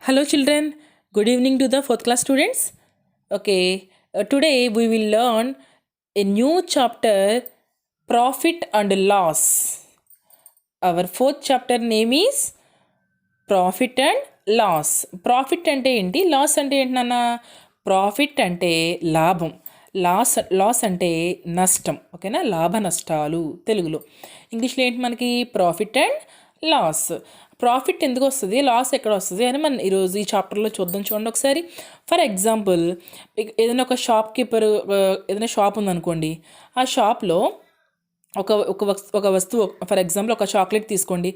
Hello, children. Good evening to the fourth class students. Okay, today we will learn a new chapter, Profit and Loss. Our fourth chapter name is profit and loss. Profit అంటే ఏంటి, loss అంటే ఏంటి నాన్న? Profit అంటే లాభం, loss అంటే నష్టం. ఓకేనా, లాభ నష్టాలు తెలుగులో. ఇంగ్లీష్లో ఏంటి మనకి? Profit and loss. ప్రాఫిట్ ఎందుకు వస్తుంది, లాస్ ఎక్కడ వస్తుంది అని మనం ఈరోజు ఈ చాప్టర్లో చూద్దాం. చూడండి ఒకసారి. ఫర్ ఎగ్జాంపుల్, ఏదైనా ఒక షాప్ కీపర్, ఏదైనా షాప్ ఉందనుకోండి. ఆ షాప్లో ఒక వస్తువు, ఫర్ ఎగ్జాంపుల్ ఒక చాక్లెట్ తీసుకోండి.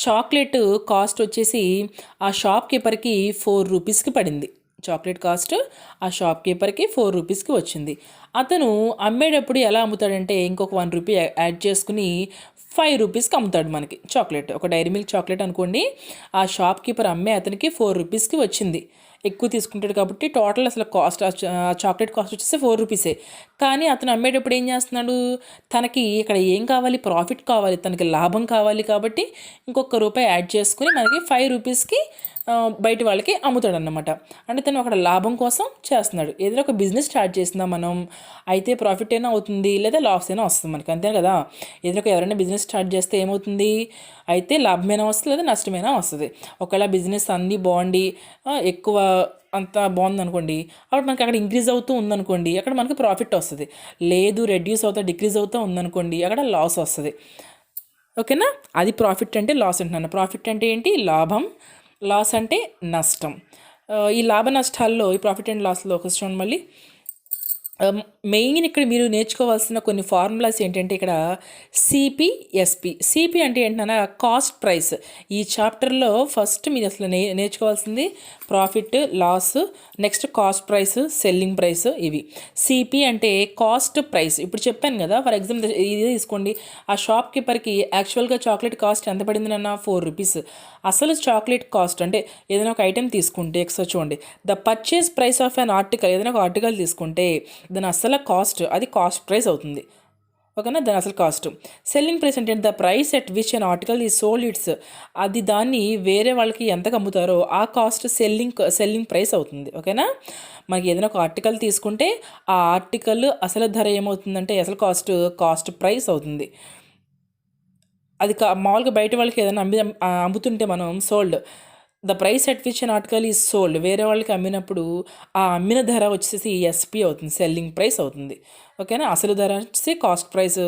చాక్లెట్ కాస్ట్ వచ్చేసి ఆ షాప్ కీపర్కి 4 రూపీస్కి పడింది. చాక్లెట్ కాస్ట్ ఆ షాప్ కీపర్కి 4 రూపీస్కి వచ్చింది. అతను అమ్మేటప్పుడు ఎలా అమ్ముతాడంటే ఇంకొక 1 రూపీ యాడ్ చేసుకుని 5 రూపీస్కి అమ్ముతాడు మనకి చాక్లెట్. ఒక డైరీ మిల్క్ చాక్లెట్ అనుకోండి, ఆ షాప్ కీపర్ అమ్మే అతనికి 4 రూపీస్కి వచ్చింది. ఎక్కువ తీసుకుంటాడు కాబట్టి టోటల్ అసలు కాస్ట్, చాక్లెట్ కాస్ట్ వచ్చేసి 4 రూపీసే. కానీ అతను అమ్మేటప్పుడు ఏం చేస్తున్నాడు, తనకి ఇక్కడ ఏం కావాలి, ప్రాఫిట్ కావాలి, తనకి లాభం కావాలి కాబట్టి ఇంకొక రూపాయి యాడ్ చేసుకుని మనకి 5 రూపీస్కి బయట వాళ్ళకి అమ్ముతాడు అన్నమాట. అంటే తను అక్కడ లాభం కోసం చేస్తున్నాడు. ఏదైనా ఒక బిజినెస్ స్టార్ట్ చేసినా మనం, అయితే ప్రాఫిట్ అయినా అవుతుంది లేదా లాస్ అయినా వస్తుంది మనకి, అంతే కదా. ఏదైనా ఎవరైనా బిజినెస్ స్టార్ట్ చేస్తే ఏమవుతుంది, అయితే లాభమైనా వస్తుంది లేదా నష్టమైనా వస్తుంది. ఒకవేళ బిజినెస్ అన్నీ బాగుండి ఎక్కువ అంత బాగుంది అనుకోండి, అప్పుడు మనకి అక్కడ ఇంక్రీజ్ అవుతూ ఉందనుకోండి, అక్కడ మనకి ప్రాఫిట్ వస్తుంది. లేదు రెడ్యూస్ అవుతా డిక్రీజ్ అవుతూ ఉందనుకోండి, అక్కడ లాస్ వస్తుంది. ఓకేనా, అది ప్రాఫిట్ అంటే లాస్ అంటున్నాను. ప్రాఫిట్ అంటే ఏంటి, లాభం. లాస్ అంటే నష్టం. ఈ లాభ నష్టాల్లో, ఈ ప్రాఫిట్ అండ్ లాస్లో ఒక చూడండి మళ్ళీ. మెయిన్ ఇక్కడ మీరు నేర్చుకోవాల్సిన కొన్ని ఫార్ములాస్ ఏంటంటే ఇక్కడ సిపి అంటే ఏంటన్నా కాస్ట్ ప్రైస్. ఈ చాప్టర్లో ఫస్ట్ మీరు అసలు నేర్చుకోవాల్సింది profit, loss, next cost price, selling price. ఇవి సిపి అంటే కాస్ట్ ప్రైస్. ఇప్పుడు చెప్పాను కదా, ఫర్ ఎగ్జాంపుల్ ఇది తీసుకోండి. ఆ షాప్ కీపర్కి యాక్చువల్గా చాక్లెట్ కాస్ట్ ఎంత పడింది నాన్న? 4 రూపీస్. అసలు చాక్లెట్ కాస్ట్ అంటే ఏదైనా ఒక ఐటెం తీసుకుంటే ఎక్స్ట్రా చూడండి, the purchase price of an article, ఏదైనా ఒక ఆర్టికల్ తీసుకుంటే దాని అసలు కాస్ట్, అది కాస్ట్ ప్రైస్ అవుతుంది. ఓకేనా, దాని అసలు కాస్ట్. సెల్లింగ్ ప్రైస్ అంటే the price at which an article ఈ సోల్డ్ ఇట్స్, అది దాన్ని వేరే వాళ్ళకి ఎంతకు అమ్ముతారో ఆ కాస్ట్ సెల్లింగ్ ప్రైస్ అవుతుంది. ఓకేనా, మనకి ఏదైనా ఒక ఆర్టికల్ తీసుకుంటే ఆ ఆర్టికల్ అసలు ధర ఏమవుతుందంటే అసలు కాస్ట్ ప్రైస్ అవుతుంది. అది మామూలుగా బయట వాళ్ళకి ఏదైనా అమ్ముతుంటే మనం sold, the price at which an article is sold, వేరే వాళ్ళకి అమ్మినప్పుడు ఆ అమ్మిన ధర వచ్చేసి ఎస్పి అవుతుంది, సెల్లింగ్ ప్రైస్ అవుతుంది. ఓకేనా, అసలు ధర వచ్చేసి కాస్ట్ ప్రైస్,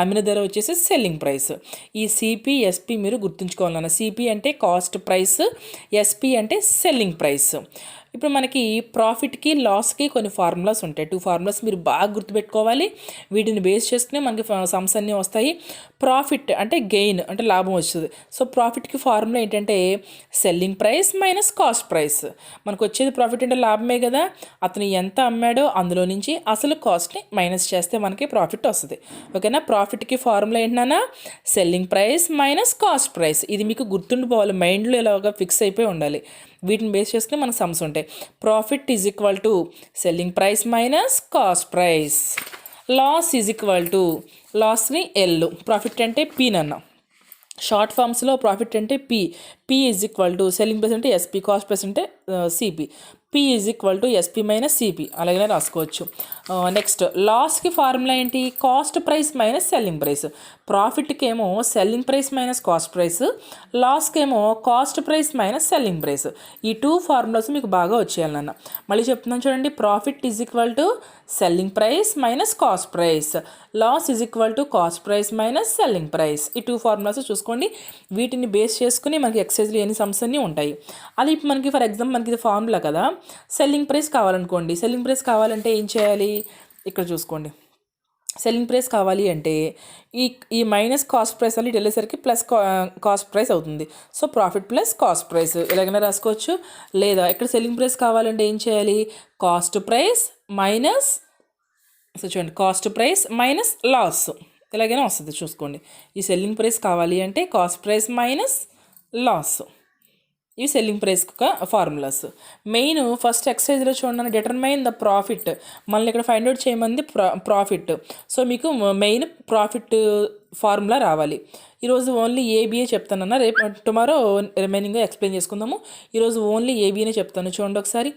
అమ్మిన ధర వచ్చేసి సెల్లింగ్ ప్రైస్. ఈ సిపి ఎస్పి మీరు గుర్తుంచుకోవాలన్న. సిపి అంటే కాస్ట్ ప్రైస్, ఎస్పి అంటే సెల్లింగ్ ప్రైస్. ఇప్పుడు మనకి ప్రాఫిట్కి లాస్కి కొన్ని ఫార్ములాస్ ఉంటాయి. 2 ఫార్ములాస్ మీరు బాగా గుర్తుపెట్టుకోవాలి. వీటిని బేస్ చేసుకునే మనకి సమ్స్ అన్నీ వస్తాయి. ప్రాఫిట్ అంటే గెయిన్, అంటే లాభం వస్తుంది. సో ప్రాఫిట్కి ఫార్ములా ఏంటంటే selling price minus cost price. మనకు వచ్చేది ప్రాఫిట్ అంటే లాభమే కదా, అతను ఎంత అమ్మాడో అందులో నుంచి అసలు కాస్ట్ని మైనస్ చేస్తే మనకి ప్రాఫిట్ వస్తుంది. ఓకేనా, ప్రాఫిట్కి ఫార్ములా ఏంటన్నా selling price minus cost price. ఇది మీకు గుర్తుండిపోవాలి, మైండ్లో ఇలాగా ఫిక్స్ అయిపోయి ఉండాలి. వీటిని బేస్ చేసుకుని మనకు సమ్స్ ఉంటాయి. Profit is equal to selling price minus cost price. Loss is equal to, లాస్ని ఎల్, ప్రాఫిట్ అంటే పీ నన్న. షార్ట్ ఫామ్స్లో ప్రాఫిట్ అంటే P is equal to selling price అంటే ఎస్పీ, కాస్ట్ ప్రైస్ అంటే CP. P is equal to SP minus CP, అలాగే రాసుకోవచ్చు. Next లాస్కి ఫార్ములా ఏంటి, cost price minus selling price. ప్రాఫిట్కి ఏమో selling price minus cost price, లాస్కి ఏమో cost price minus selling price. ఈ 2 ఫార్ములాస్ మీకు బాగా వచ్చేయాలన్న. మళ్ళీ చెప్తున్నాను చూడండి, profit is equal to selling price minus cost price, loss is equal to cost price minus selling price. ఈ 2 ఫార్ములాస్ చూసుకోండి. వీటిని బేస్ చేసుకుని మనకి ఎక్సైజ్లో ఎన్ని సమ్స్ అన్నీ ఉంటాయి. అది ఇప్పుడు మనకి ఫర్ ఎగ్జాంపుల్ మనకి ఇది ఫార్ములా కదా, సెల్లింగ్ ప్రైస్ కావాలనుకోండి. సెల్లింగ్ ప్రైస్ కావాలంటే ఏం చేయాలి, ఇక్కడ చూసుకోండి. సెల్లింగ్ ప్రైస్ కావాలి అంటే ఈ మైనస్ కాస్ట్ ప్రైస్ అని ఇటు వెళ్ళేసరికి ప్లస్ కాస్ట్ ప్రైస్ అవుతుంది. So profit plus cost price ఎలాగైనా రాసుకోవచ్చు. లేదా ఇక్కడ సెల్లింగ్ ప్రైస్ కావాలంటే ఏం చేయాలి, కాస్ట్ ప్రైస్ మైనస్, సో చూడండి, కాస్ట్ ప్రైస్ మైనస్ లాస్, ఎలాగైనా వస్తుంది చూసుకోండి. ఈ సెల్లింగ్ ప్రైస్ కావాలి అంటే కాస్ట్ ప్రైస్ మైనస్ లాస్, ఇవి సెల్లింగ్ ప్రైస్కి ఒక ఫార్ములాస్. మెయిన్ ఫస్ట్ ఎక్సర్సైజ్లో చూడండి, డిటర్మైన్ ద ప్రాఫిట్. మనల్ని ఇక్కడ ఫైండ్ అవుట్ చేయమంది ప్రాఫిట్. సో మీకు మెయిన్ ప్రాఫిట్ ఫార్ములా రావాలి. ఈరోజు ఓన్లీ ఏబిఏ చెప్తానన్నా, రేపు టుమారో రిమైనింగ్గా ఎక్స్ప్లెయిన్ చేసుకుందాము. ఈరోజు ఓన్లీ ఏబిఏనే చెప్తాను. చూడండి ఒకసారి.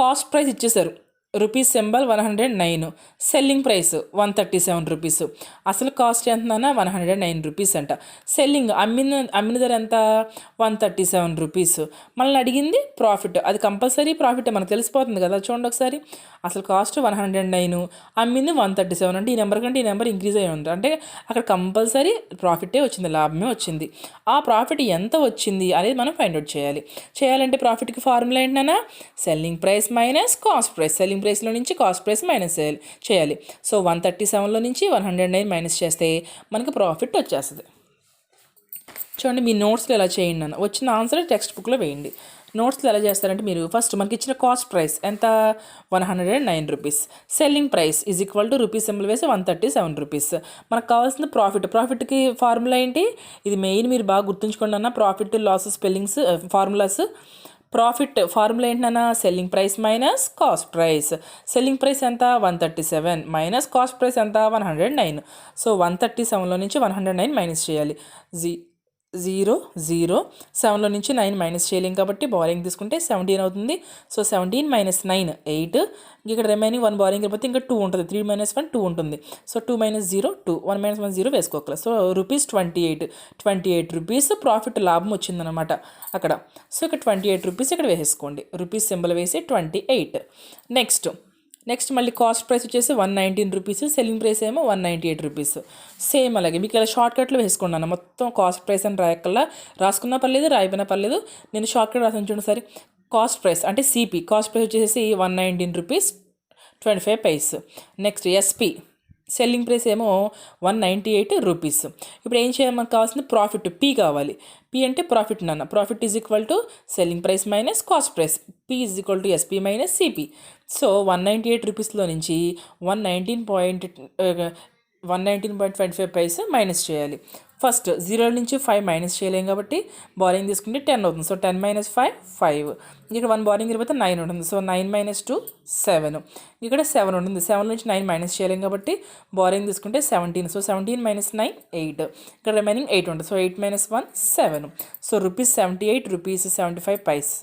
కాస్ట్ ప్రైస్ ఇచ్చేసారు rupees symbol 109, selling price 137 rupees. అసలు కాస్ట్ ఎంతనా 109 రూపీస్ అంట. సెల్లింగ్ అమ్మిన ధర ఎంత 137 రూపీస్. మనల్ని అడిగింది ప్రాఫిట్, అది కంపల్సరీ ప్రాఫిట్ మనకు తెలిసిపోతుంది కదా. చూడండి ఒకసారి, అసలు కాస్ట్ 109, అమ్మింది 137 అంటే ఈ నెంబర్ కంటే ఈ నెంబర్ ఇంక్రీజ్ అయ్యి ఉంది అంటే అక్కడ కంపల్సరీ ప్రాఫిటే వచ్చింది, లాభమే వచ్చింది. ఆ ప్రాఫిట్ ఎంత వచ్చింది అనేది మనం ఫైండ్ అవుట్ చేయాలంటే ప్రాఫిట్కి ఫార్ములా ఏంటన్నా selling price minus cost price. Selling ప్రైస్లో నుంచి కాస్ట్ ప్రైస్ మైనస్ చేయాలి. సో 137లో నుంచి 109 మైనస్ చేస్తే మనకి ప్రాఫిట్ వచ్చేస్తుంది. చూడండి, మీ నోట్స్లో ఎలా చేయండి అన్న, వచ్చిన ఆన్సర్ టెక్స్ట్ బుక్లో వేయండి. నోట్స్లో ఎలా చేస్తారంటే మీరు ఫస్ట్ మనకి ఇచ్చిన కాస్ట్ ప్రైస్ ఎంత 109 rupees, selling price is equal to rupees symbol వేసి 137 రూపీస్. మనకు కావాల్సిన ప్రాఫిట్కి ఫార్ములా ఏంటి, ఇది మెయిన్ మీరు బాగా గుర్తుంచుకోండి అన్న. Profit loss spellings formulas. Profit formula ఏంటన్నా selling price minus cost price. Selling price ఎంత 137 మైనస్ కాస్ట్ ప్రైస్ ఎంత 109. సో 137లో నుంచి 109 మైనస్ చేయాలి. 0 7లో నుంచి 9 మైనస్ చేయలేం కాబట్టి బారింగ్ తీసుకుంటే 17 అవుతుంది. So 17 minus 9 8. ఇక్కడ రిమైనింగ్ 1 బారింగ్ అయిపోతే ఇంకా 2 ఉంటుంది. 3 మైనస్ 1 2 ఉంటుంది. సో 2 మైనస్ 0 2, 1 మైనస్ 1 0 వేసుకోవాలి. సో రూపీస్ 28 రూపీస్ ప్రాఫిట్ లాభం వచ్చిందనమాట అక్కడ. సో ఇక్కడ 28 రూపీస్ ఇక్కడ వేసేసుకోండి, రూపీస్ సింబల్ వేసి 28. నెక్స్ట్ మళ్ళీ కాస్ట్ ప్రైస్ వచ్చేసి 119 రూపీస్, సెల్లింగ్ ప్రైస్ ఏమో 198 రూపీస్. సేమ్ అలాగే మీకు ఇలా షార్ట్కట్లో వేసుకున్నాను. మొత్తం కాస్ట్ ప్రైస్ అని రాసుకున్నా పర్లేదు, రాయిపోయినా పర్లేదు. నేను షార్ట్కట్ రాసాను చూడండి సరే. కాస్ట్ ప్రైస్ అంటే సిపి, కాస్ట్ ప్రైస్ వచ్చేసి 119 rupees 25 paise. Next SP, selling price ఏమో 198 రూపీస్. ఇప్పుడు ఏం చేయాలి, మనకు కావాల్సింది ప్రాఫిట్, పి కావాలి. పి అంటే ప్రాఫిట్ నాన్న. Profit is equal to selling price minus cost price. P is equal to SP minus CP. So 198 రూపీస్లో నుంచి 119.25 పైస్ మైనస్ చేయాలి. ఫస్ట్ 0 నుంచి 5 మైనస్ చేయలేం కాబట్టి బారింగ్ తీసుకుంటే 10 అవుతుంది. So 10 minus 5. ఇక్కడ 1 బారింగ్ అయిపోతే 9 ఉంటుంది. So 9 minus 2 7. ఇక్కడ 7 ఉంటుంది. 7 నుంచి 9 మైనస్ చేయలేం కాబట్టి బారింగ్ తీసుకుంటే 17. So 17 minus 9 8. ఇక్కడ రిమైనింగ్ 8 ఉంటుంది. So 8 minus 1 7. So rupees 78 rupees 75 paise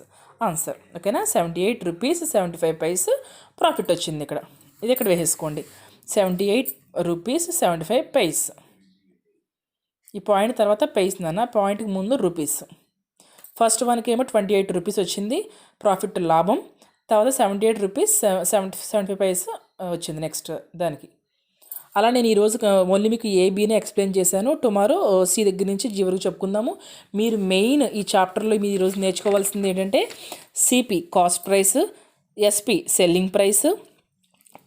answer. ఓకేనా, 78 రూపీస్ 75 పైస్ ప్రాఫిట్ వచ్చింది ఇక్కడ. ఇది ఇక్కడ వేసేసుకోండి, 78 రూపీస్ 75 పైస్. ఈ పాయింట్ తర్వాత పైస్ నాన్న, పాయింట్కి ముందు రూపీస్. ఫస్ట్ వన్కి ఏమో 28 రూపీస్ వచ్చింది ప్రాఫిట్ లాభం. తర్వాత 78 రూపీస్ 75 పైస్ వచ్చింది నెక్స్ట్ దానికి. అలా నేను ఈరోజు ఓన్లీ మీకు ఏబీని ఎక్స్ప్లెయిన్ చేశాను. టుమారో సి దగ్గర నుంచి జీ వరకు చెప్పుకుందాము. మీరు మెయిన్ ఈ చాప్టర్లో మీరు ఈరోజు నేర్చుకోవాల్సింది ఏంటంటే CP cost price, SP selling price,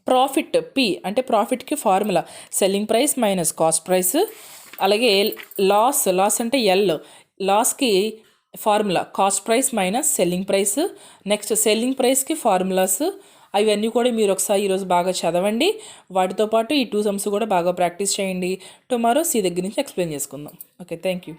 profit P అంటే ప్రాఫిట్కి formula selling price minus cost price. అలాగే లాస్ అంటే లాస్కి formula cost price minus selling price. Next selling ప్రైస్కి ఫార్ములాస్. అవన్నీ కూడా మీరు ఒకసారి ఈరోజు బాగా చదవండి. వాటితో పాటు ఈ 2 సమ్స్ కూడా బాగా ప్రాక్టీస్ చేయండి. టుమారో సి దగ్గర నుంచి ఎక్స్ప్లెయిన్ చేసుకుందాం. Okay, thank you.